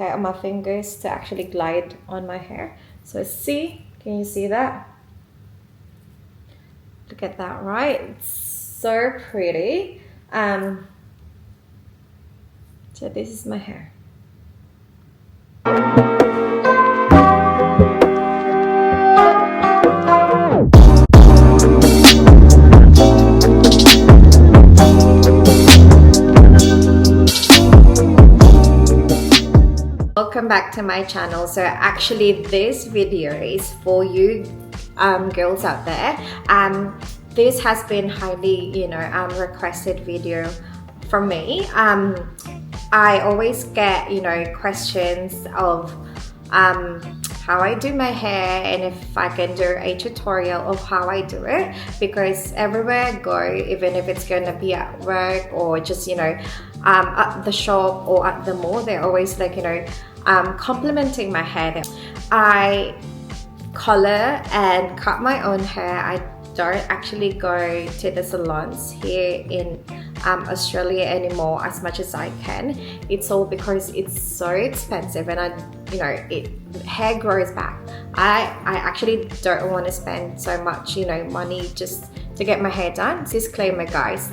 Okay, on my fingers to actually glide on my hair. So see, can you see that? Look at that, right? It's so pretty. So this is my hair. Welcome back to my channel. So actually this video is for you girls out there. This has been highly requested video from me. I always get questions of how I do my hair and if I can do a tutorial of how I do it, because everywhere I go, even if it's going to be at work or just at the shop or at the mall, they're always like complimenting my hair. I color and cut my own hair. I don't actually go to the salons here in Australia anymore as much as I can. It's all because it's so expensive, and hair grows back. I actually don't want to spend so much money just to get my hair done. Disclaimer, guys,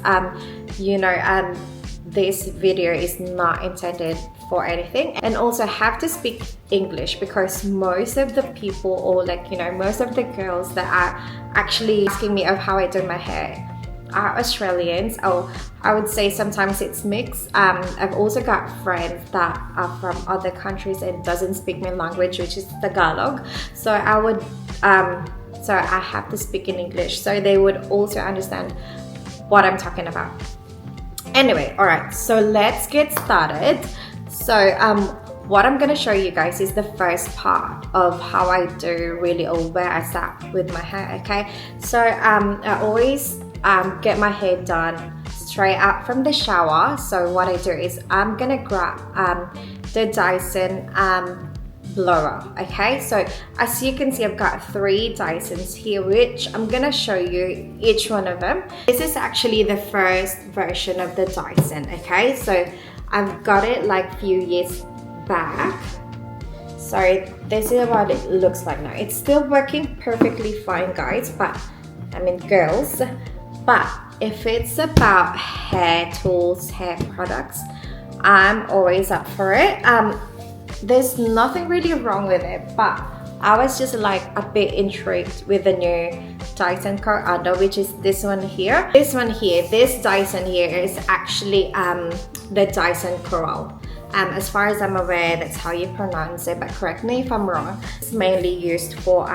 this video is not intended for anything, and also have to speak English because most of the people, or most of the girls that are actually asking me of how I do my hair are Australians, or I would say sometimes it's mixed. I've also got friends that are from other countries and doesn't speak my language, which is Tagalog. So I have to speak in English so they would also understand what I'm talking about. Anyway, all right, so let's get started. So what I'm gonna show you guys is the first part of how I do really, or where I start with my hair. Okay, so I always get my hair done straight out from the shower. So what I do is I'm gonna grab the Dyson blower. Okay, so as you can see, I've got 3 Dysons here, which I'm gonna show you each one of them. This is actually the first version of the Dyson. Okay, so I've got it like a few years back. So this is what it looks like now. It's still working perfectly fine, guys, but I mean girls, but if it's about hair tools, hair products, I'm always up for it. There's nothing really wrong with it, but I was just like a bit intrigued with the new Dyson Co-anda, which is this one here. This Dyson here is actually the Dyson Coral. As far as I'm aware, that's how you pronounce it, but correct me if I'm wrong. It's mainly used for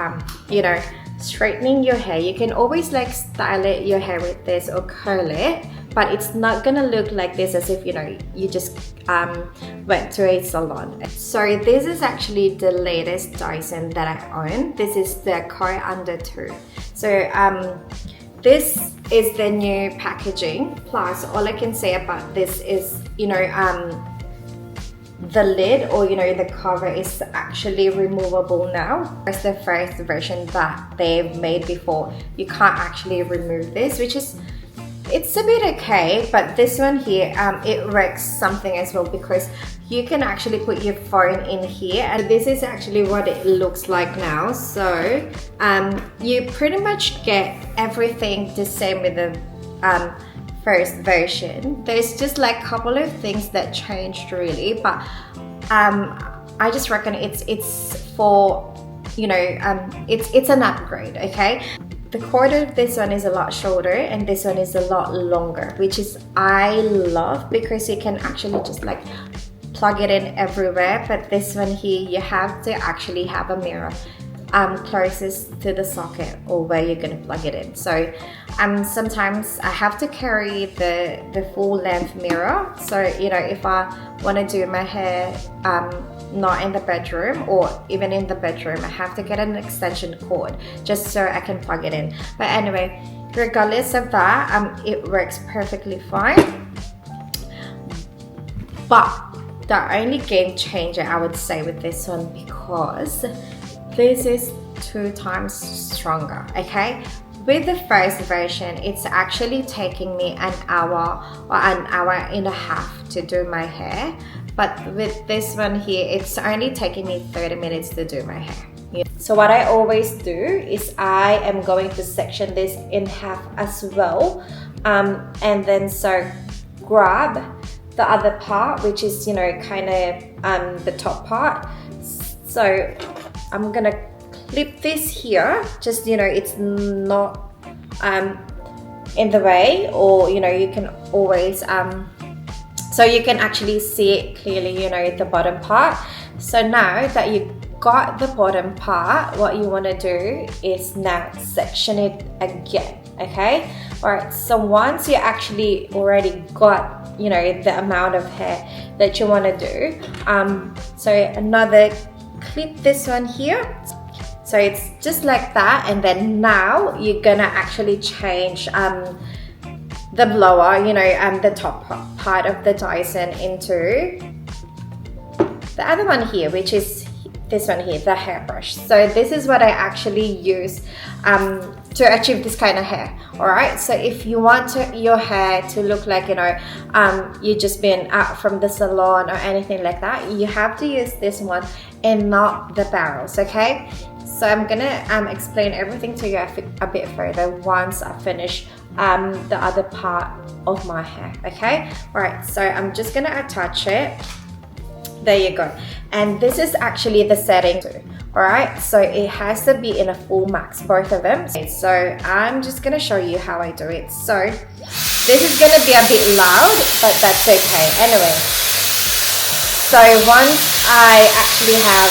straightening your hair. You can always style it, your hair with this, or curl it, but it's not gonna look like this as if you just went to a salon. So this is actually the latest Dyson that I own. This is the Co-anda2. So this is the new packaging. Plus, all I can say about this is the lid, or the cover, is actually removable now. It's the first version that they've made before. You can't actually remove this, which is, it's a bit okay, but this one here, it wrecks something as well, because you can actually put your phone in here, and this is actually what it looks like now. So you pretty much get everything the same with the first version. There's just like a couple of things that changed really, but I just reckon it's for it's an upgrade. Okay, the cord of this one is a lot shorter and this one is a lot longer, which is I love, because you can actually just plug it in everywhere. But this one here, you have to actually have a mirror closest to the socket or where you're going to plug it in. So sometimes I have to carry the full length mirror. So if I want to do my hair not in the bedroom, or even in the bedroom, I have to get an extension cord just so I can plug it in. But anyway, regardless of that, it works perfectly fine. But the only game changer I would say with this one, because this is 2 times stronger. Okay, with the first version, it's actually taking me an hour or an hour and a half to do my hair, but with this one here, it's only taking me 30 minutes to do my hair. So what I always do is I am going to section this in half as well, and then so grab the other part, which is, you know, kind of the top part. So I'm gonna clip this here, just, you know, it's not in the way, or, you know, you can always so you can actually see it clearly, you know, the bottom part. So now that you got the bottom part, what you want to do is now section it again. Okay, all right, so once you actually already got, you know, the amount of hair that you want to do, so another clip this one here. So it's just like that, and then now you're gonna actually change the blower, you know, the top part of the Dyson into the other one here, which is this one here, the hairbrush. So this is what I actually use to achieve this kind of hair. All right, so if you want your hair to look like, you know, you just been out from the salon or anything like that, you have to use this one and not the barrels. Okay, so I'm gonna explain everything to you a bit further once I finish the other part of my hair. Okay, all right, so I'm just gonna attach it. There you go. And this is actually the setting too. All right, so it has to be in a full max, both of them. So I'm just gonna show you how I do it. So this is gonna be a bit loud, but that's okay. Anyway, so once I actually have,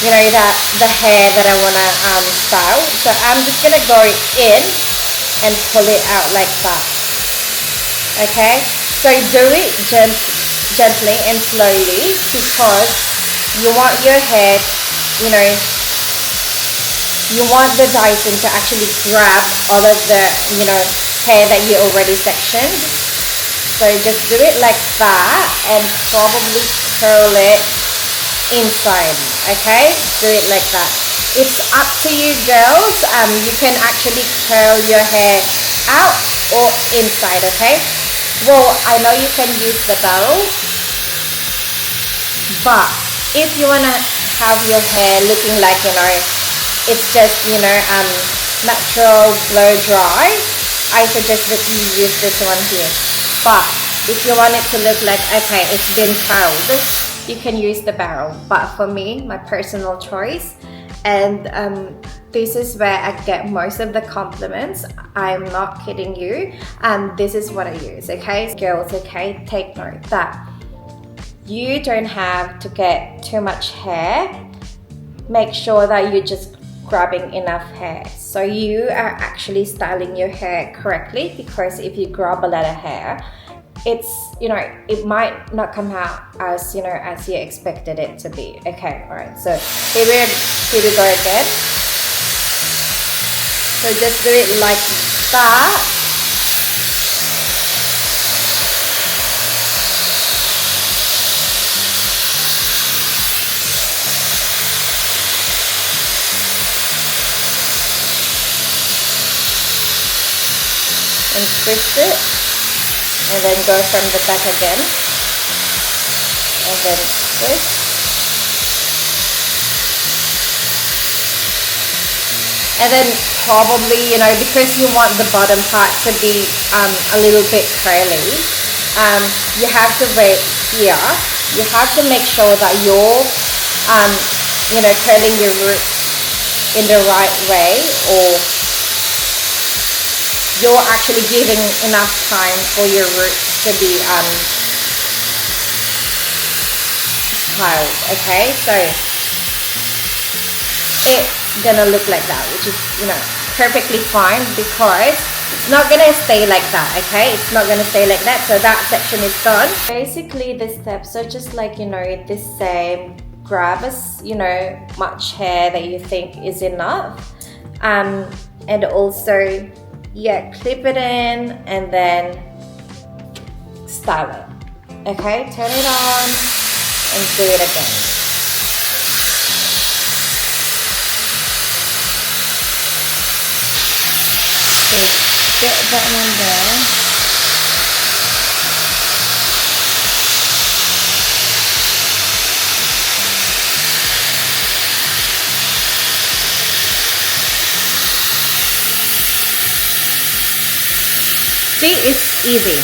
you know, the hair that I wanna style, so I'm just gonna go in and pull it out like that. Okay, so do it gently and slowly, because you want your hair, you know, you want the Dyson to actually grab all of the, you know, hair that you already sectioned. So just do it like that and probably curl it inside. Okay, do it like that. It's up to you girls. You can actually curl your hair out or inside. Okay, well, I know you can use the barrel, but if you want to have your hair looking like, you know, it's just, you know, natural blow dry, I suggest that you use this one here. But if you want it to look like, okay, it's been curled, you can use the barrel. But for me, my personal choice, and this is where I get most of the compliments, I'm not kidding you, this is what I use. Okay, girls, okay, take note that you don't have to get too much hair. Make sure that you're just grabbing enough hair, so you are actually styling your hair correctly, because if you grab a lot of hair, it's, you know, it might not come out as, you know, as you expected it to be. Okay, all right, so here we go again. So just do it like that. And twist it, and then go from the back again, and then twist, and then probably, you know, because you want the bottom part to be a little bit curly, you have to wait here. You have to make sure that you're you know, curling your roots in the right way, or you're actually giving enough time for your roots to be styled. Okay, so it's gonna look like that, which is, you know, perfectly fine, because it's not gonna stay like that. Okay, it's not gonna stay like that. So that section is done. Basically, the steps are just like, you know, the same. Grab as, you know, much hair that you think is enough, and also, yeah, clip it in and then style it. Okay, turn it on and do it again. So get that one there. See, it's easy.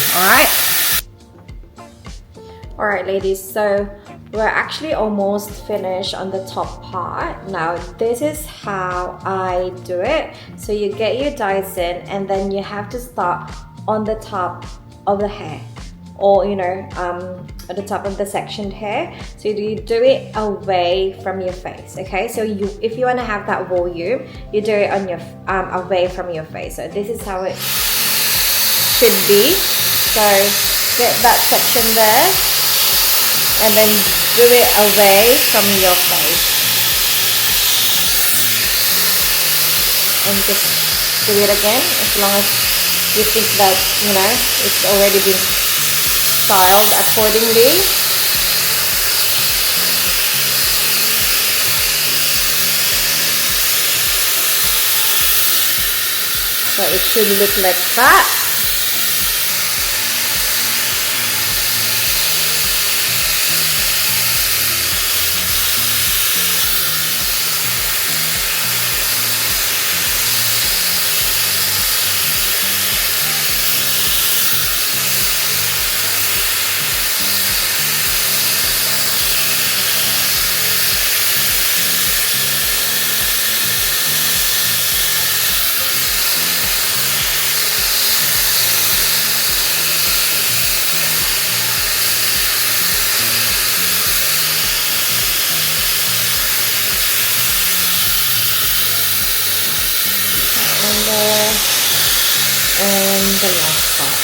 All right ladies, so we're actually almost finished on the top part. Now this is how I do it. So you get your Dyson and then you have to start on the top of the hair, or at the top of the sectioned hair. So you do it away from your face. Okay, so if you want to have that volume, you do it on your away from your face. So this is how it should be. So get that section there and then do it away from your face, and just do it again, as long as you think that it's already been styled accordingly. So it should look like that. And the last part.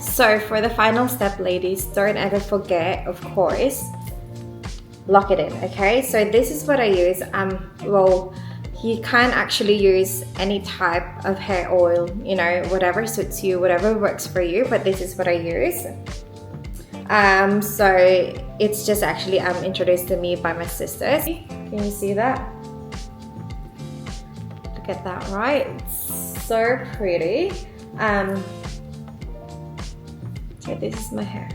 So for the final step ladies, don't ever forget, of course, lock it in. Okay, so this is what I use. Well, you can actually use any type of hair oil, whatever suits you, whatever works for you, but this is what I use. So it's just actually introduced to me by my sisters. Can you see that? Look at that, right? It's so pretty. So this is my hair.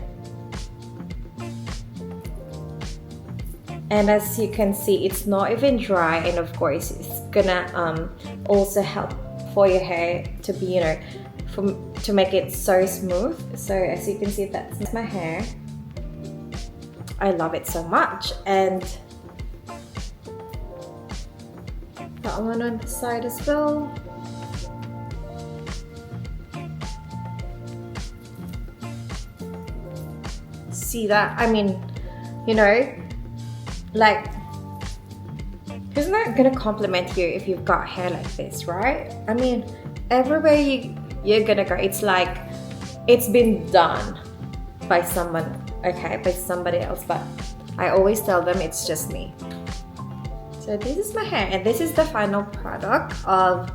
And as you can see, it's not even dry, and of course it's gonna also help for your hair to be, to make it so smooth. So as you can see, that's my hair. I love it so much. And that one on the side as well. See that? I mean, like, who's not gonna compliment you if you've got hair like this, right? I mean, everywhere you're gonna go, it's like it's been done by someone, okay, by somebody else, but I always tell them it's just me. So this is my hair, and this is the final product of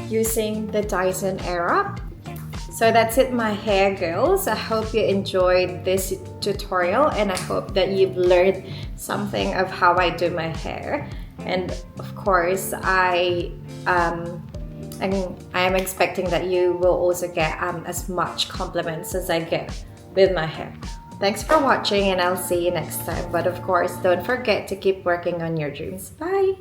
using the Dyson Airwrap. So that's it, my hair girls. I hope you enjoyed this tutorial, and I hope that you've learned something of how I do my hair. And of course, I am expecting that you will also get as much compliments as I get with my hair. Thanks for watching, and I'll see you next time. But of course, don't forget to keep working on your dreams. Bye!